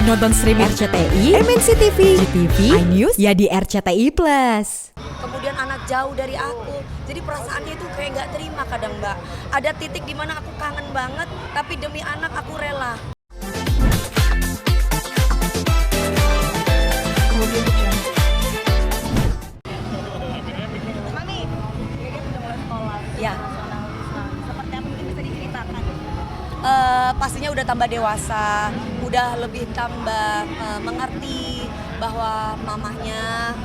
Nonton streaming RCTI, MNC TV, GTV, iNews, ya di RCTI Plus. Kemudian anak jauh dari aku, jadi perasaannya itu kayak nggak terima kadang Mbak. Ada titik di mana aku kangen banget, tapi demi anak aku rela. Mami, Gege sudah mulai sekolah. Ya. Seperti apa mungkin bisa diceritakan? Pastinya udah tambah dewasa, udah lebih tambah mengerti bahwa mamahnya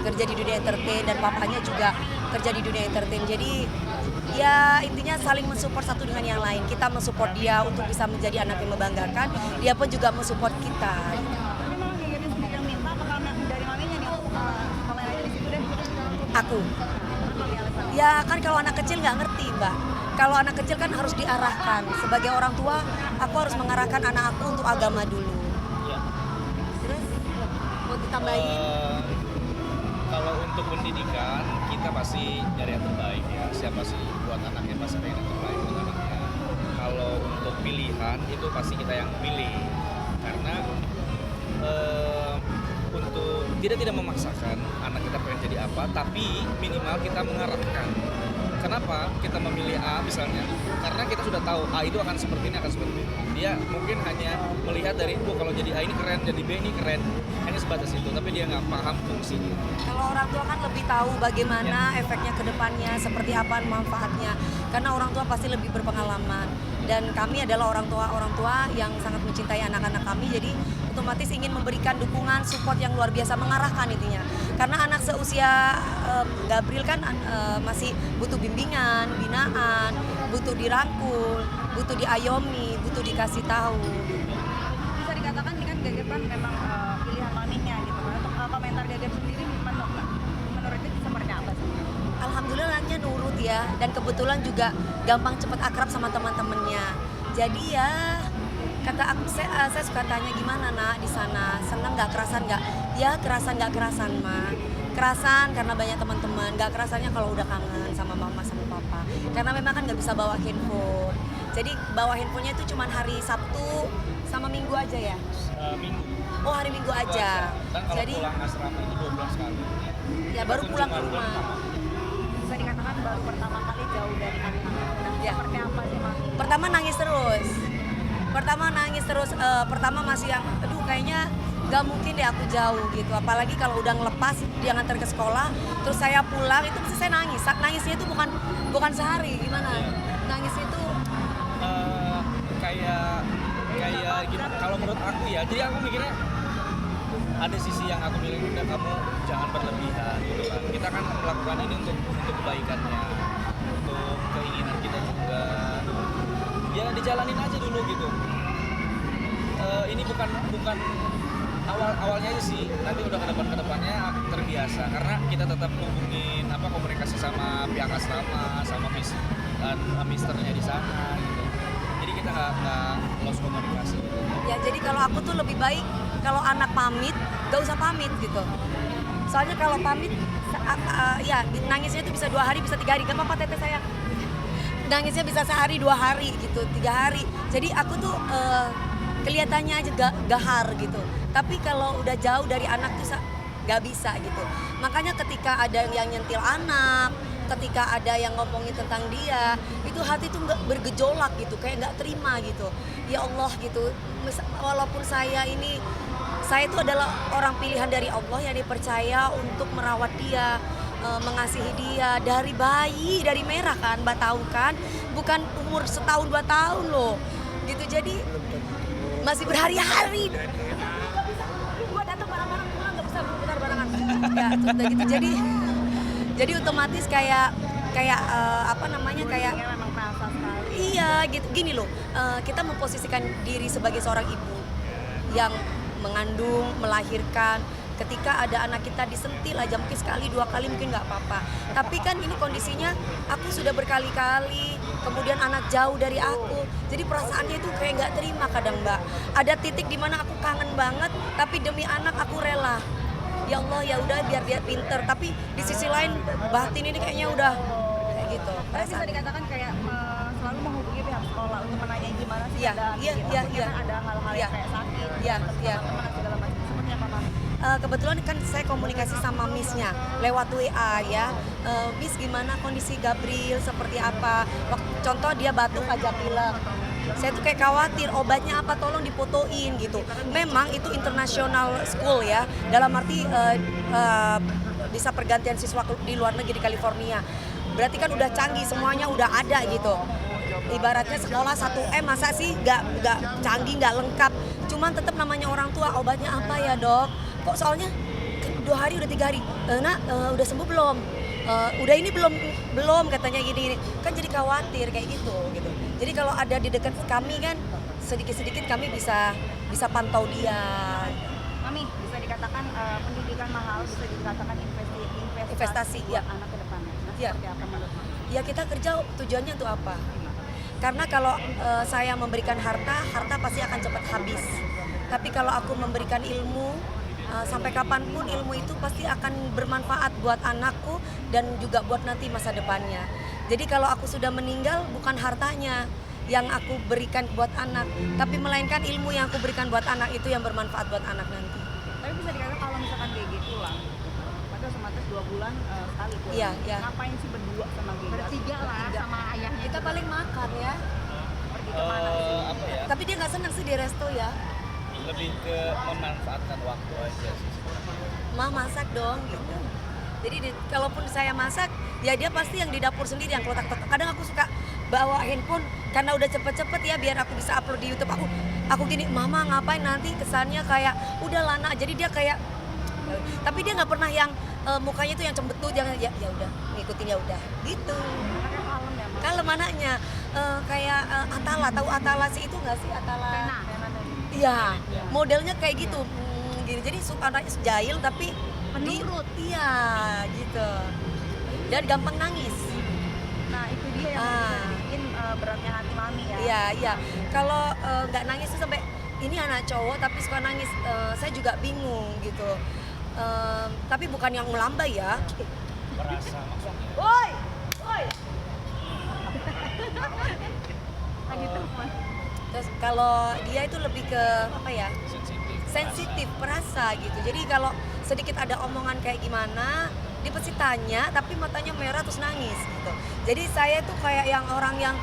kerja di dunia entertain dan papanya juga kerja di dunia entertain. Jadi ya intinya saling mensupport satu dengan yang lain. Kita mensupport dia untuk bisa menjadi anak yang membanggakan, dia pun juga mensupport kita. Tapi malah Gege sendiri yang minta apa karena dari maminya nih sekolah aja di situ deh? Aku. Ya kan kalau anak kecil nggak ngerti Mbak. Kalau anak kecil kan harus diarahkan. Sebagai orang tua, aku harus mengarahkan anak aku untuk agama dulu. Ya. Terus mau ditambahin? Kalau untuk pendidikan kita pasti nyari yang terbaik ya. Siapa sih buat anaknya pasti pengen yang terbaik buat anaknya. Kalau untuk pilihan itu pasti kita yang pilih karena untuk tidak memaksakan anak kita pengen jadi apa, tapi minimal kita mengarahkan. Kenapa kita memilih A misalnya? Karena kita sudah tahu A itu akan seperti ini, akan seperti ini. Dia mungkin hanya melihat dari, kalau jadi A ini keren, jadi B ini keren. Hanya sebatas itu, tapi dia nggak paham fungsinya. Kalau orang tua kan lebih tahu bagaimana efeknya ke depannya, seperti apa manfaatnya. Karena orang tua pasti lebih berpengalaman. Dan kami adalah orang tua yang sangat mencintai anak-anak kami. Jadi otomatis ingin memberikan dukungan, support yang luar biasa, mengarahkan intinya. Karena anak seusia Gabriel kan masih butuh bimbingan, binaan, butuh dirangkul, butuh diayomi, butuh dikasih tahu. Bisa dikatakan ini kan Gege kan memang pilihan maminya gitu kan. Untuk komentar Gege sendiri menurut itu seperti apa sih? Alhamdulillah anaknya nurut ya, dan kebetulan juga gampang cepat akrab sama teman-temannya. Jadi ya kata aku, saya suka tanya gimana nak di sana, seneng nggak, kerasan nggak? Ya kerasan nggak kerasan mah, kerasan karena banyak teman-teman, nggak kerasannya kalau udah kangen sama mama sama papa. Karena memang kan nggak bisa bawa handphone, jadi bawa handphonenya itu cuma hari Sabtu sama Minggu aja ya. Minggu. Oh hari Minggu aja. Dan kalau Jadi pulang asrama itu 2 bulan sekali. ya baru pulang ke rumah. Bisa dikatakan baru pertama kali jauh dari anak. Nah, Ya. seperti apa sih mami? Pertama nangis terus. Pertama masih yang, aduh kayaknya gak mungkin deh aku jauh gitu. Apalagi kalau udah ngelepas dia nganter ke sekolah, terus saya pulang itu pasti saya nangis. Nangisnya itu bukan sehari, gimana? Nangisnya itu kayak gimana? Kalau menurut aku ya, jadi aku mikirnya ada sisi yang aku bilang udah kamu jangan berlebihan gitu kan. Kita kan melakukan ini untuk kebaikannya, untuk keinginan kita juga. Ya dijalanin aja dulu gitu. Ini bukan awalnya aja sih, nanti udah ke depannya terbiasa karena kita tetap hubungin komunikasi sama pihak asrama, sama misternya di sana gitu. Jadi kita nggak lost komunikasi gitu. ya, jadi kalau aku tuh lebih baik kalau anak pamit gak usah pamit gitu. Soalnya kalau pamit ya nangisnya itu bisa 2 hari, bisa 3 hari. Gak apa-apa teteh sayang, nangisnya bisa sehari 2 hari gitu, 3 hari. Jadi aku tuh kelihatannya aja gahar gitu. Tapi kalau udah jauh dari anak tuh gak bisa gitu. Makanya ketika ada yang nyentil anak, ketika ada yang ngomongin tentang dia, itu hati tuh nggak bergejolak gitu, kayak nggak terima gitu. Ya Allah gitu. Walaupun saya itu adalah orang pilihan dari Allah yang dipercaya untuk merawat dia, mengasihi dia dari bayi, dari merah kan, Mbak tahu kan, bukan umur setahun 2 tahun loh, gitu. Jadi masih berhari-hari. Gua datang bareng-bareng pulang nggak bisa berputar barengan. Ya, terus udah gitu. Jadi otomatis kayak Gege memang kerasa sekali. iya gitu. Gini loh, kita memposisikan diri sebagai seorang ibu yang mengandung, melahirkan. Ketika ada anak kita disentil aja mungkin sekali 2 kali mungkin nggak apa-apa. Tapi kan ini kondisinya aku sudah berkali-kali, kemudian anak jauh dari aku. Jadi perasaannya itu kayak nggak terima kadang Mbak. Ada titik di mana aku kangen banget, tapi demi anak aku rela. Ya Allah ya udah biar dia pinter. Tapi di sisi lain batin ini kayaknya udah kayak gitu. Tapi bisa dikatakan kayak selalu menghubungi pihak sekolah untuk menanyai gimana sih Iya, keadaan iya, gitu. iya, Takutnya iya. kan ada hal-hal Iya. yang kayak sakit Iya, iya. teman-teman segala macam. Seperti apa Mami? Kebetulan kan saya komunikasi sama Miss-nya lewat WA ya. Miss gimana kondisi Gabriel seperti apa? Contoh dia batuk aja pilek. Saya tuh kayak khawatir obatnya apa tolong difotoin gitu. Memang itu international school ya. Dalam arti bisa pergantian siswa di luar negeri di California. Berarti kan udah canggih semuanya udah ada gitu. Ibaratnya sekolah 1M masa sih nggak canggih nggak lengkap. Cuman tetap namanya orang tua obatnya apa ya dok? Kok soalnya 2 hari udah 3 hari, nak udah sembuh belum? Udah ini belum katanya gini kan jadi khawatir kayak gitu. Jadi kalau ada di dekat kami kan sedikit kami bisa pantau dia. Mami, bisa dikatakan pendidikan mahal, bisa dikatakan investasi buat ya. anak ke depannya. Nah, Ya. seperti apa menurut Mami? Ya kita kerja tujuannya untuk apa? Karena kalau saya memberikan harta pasti akan cepat habis. Tapi kalau aku memberikan ilmu, sampai kapanpun ilmu itu pasti akan bermanfaat buat anakku dan juga buat nanti masa depannya. Jadi kalau aku sudah meninggal bukan hartanya yang aku berikan buat anak, tapi melainkan ilmu yang aku berikan buat anak itu yang bermanfaat buat anak nanti. Tapi bisa dikatakan kalau misalkan GG pulang, padahal otomatis 2 bulan sekali pulang. Iya, iya. Ngapain sih berdua sama GG? Bertiga lah sama ayahnya. Kita paling makan ya. Pergi kemana sih? Apa ya? Tapi dia nggak senang sih di resto ya. Lebih ke memanfaatkan waktu aja sih sebenarnya. Ma masak dong gitu. Jadi kalaupun saya masak, ya dia pasti yang di dapur sendiri yang kotak-kotak. Kadang aku suka bawa handphone karena udah cepet-cepet ya biar aku bisa upload di YouTube. Aku gini, mama ngapain nanti kesannya kayak udah lana. Jadi dia kayak, tapi dia nggak pernah yang mukanya tuh yang cembetut, jangan ya udah ngikutin ya udah gitu. Anaknya kalem ya, Mami? Kalau mananya kayak Atala, tahu Atala sih itu nggak sih Atala? Pena. Iya, modelnya kayak gitu. Gini. Jadi anaknya jahil tapi Penurut. Iya, gitu. Dan gampang nangis. Nah itu dia yang bisa bikin beratnya hati Mami ya. Iya. Kalau nggak nangis tuh sampai ini anak cowok tapi suka nangis. Saya juga bingung gitu. Tapi bukan yang melambai ya. Merasa maksudnya. Woi. Lagi telepon. Terus kalau dia itu lebih ke apa ya? Sensitif. Sensitif, perasa gitu. Jadi kalau sedikit ada omongan kayak gimana, dia pasti tanya, tapi matanya merah terus nangis gitu. Jadi saya tuh kayak yang orang yang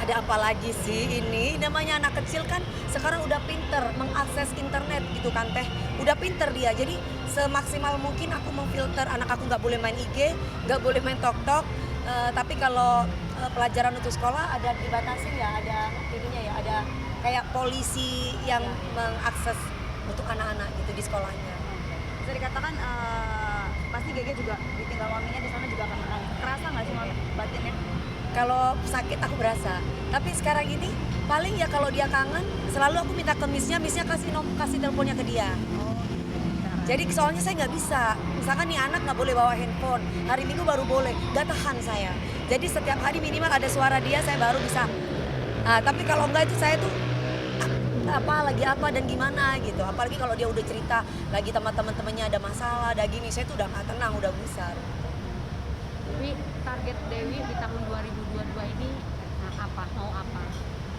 ada apa lagi sih ini? Namanya anak kecil kan sekarang udah pinter mengakses internet gitu kan teh. Udah pinter dia. Jadi semaksimal mungkin aku memfilter anak aku nggak boleh main IG, nggak boleh main TokTok. Tapi kalau pelajaran untuk sekolah ada dibatasin ya, ada ininya ya, ada kayak polisi yang mengakses untuk anak-anak gitu di sekolahnya. Bisa dikatakan pasti GG juga ditinggal Maminya di sana juga akan menangis. Kerasa nggak sih Mami batinnya? Kalau sakit aku berasa. Tapi sekarang ini paling ya kalau dia kangen selalu aku minta ke Miss-nya kasih teleponnya ke dia. Jadi soalnya saya nggak bisa. Misalkan nih anak nggak boleh bawa handphone. Hari Minggu baru boleh. Nggak tahan saya. Jadi setiap hari minimal ada suara dia saya baru bisa. Nah, tapi kalau enggak itu saya tuh lagi apa dan gimana gitu. Apalagi kalau dia udah cerita lagi sama teman-temannya ada masalah, ada gini, saya tuh udah nggak tenang, udah gusar. Tapi target Dewi di tahun 2022 ini apa? Mau apa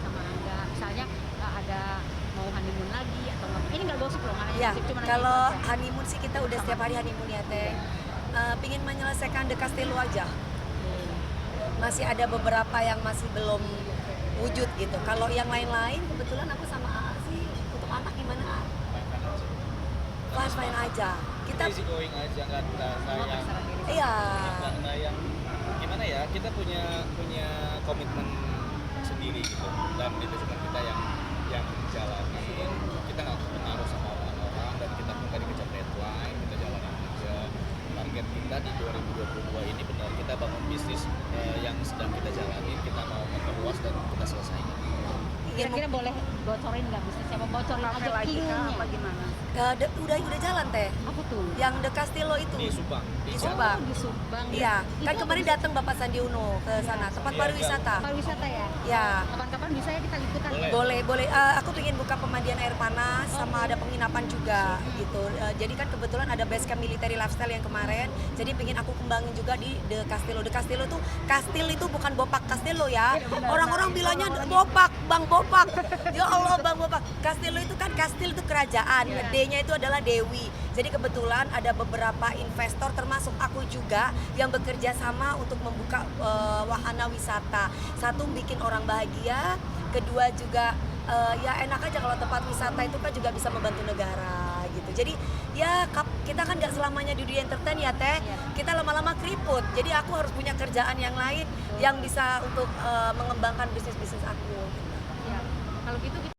sama Angga? Misalnya ada mau honeymoon lagi atau nggak? Ini nggak gosip loh, nggak Ya, gosip, cuma nanya kalau gitu aja. honeymoon sih kita udah setiap hari honeymoon ya teh. Pingin menyelesaikan The Castello aja. Masih ada beberapa yang masih belum wujud gitu. Kalau yang lain-lain kebetulan aku sama AA sih untuk anak gimana? Fine aja. Kita Easy going aja nggak yang iya. nggak yang gimana ya, kita punya komitmen sendiri gitu dan itu cuma kita yang jalanin, kita nggak terpengaruh sama orang-orang dan kita pun tadi dikejar deadline, kita jalanin aja. Target kita di 2022 ini benar kita bangun bisnis yang sedang kita jalanin, kita mau memperluas dan kita selesaikan. Kira-kira boleh bocorin nggak bisnisnya? Mau bocorin Kafe aja lagi kah ilmunya? apa gimana? Udah jalan teh. Apa tuh? Yang The Castello itu. Di Subang, Di Jakarta. Subang. Di Subang. Iya, Itu kan apa kemarin sih? datang Bapak Sandi Uno ke sana, tempat Iya, pariwisata. Pariwisata ya? Ya. Kapan-kapan bisa ya kita ikutan? Boleh. Boleh. Aku pengen buka buka pemandian air panas sama ada penginapan juga gitu. Jadi kan kebetulan ada base camp military lifestyle yang kemarin. Jadi pengen aku kembangin juga di The Castello. The Castello tuh kastil itu bukan Bopak Castello ya. Orang-orang bilangnya Bopak, Bang Bopak. Ya Allah Bang Bopak. Castello itu kan kastil itu kerajaan. D-nya itu adalah Dewi. Jadi kebetulan ada beberapa investor termasuk aku juga yang bekerja sama untuk membuka wahana wisata. Satu bikin orang bahagia, kedua juga ya enak aja kalau tempat wisata itu kan juga bisa membantu negara gitu. Jadi ya kita kan nggak selamanya di dunia entertain ya Teh. Kita lama-lama keriput. Jadi aku harus punya kerjaan yang lain yang bisa untuk mengembangkan bisnis-bisnis aku. Ya. Kalau gitu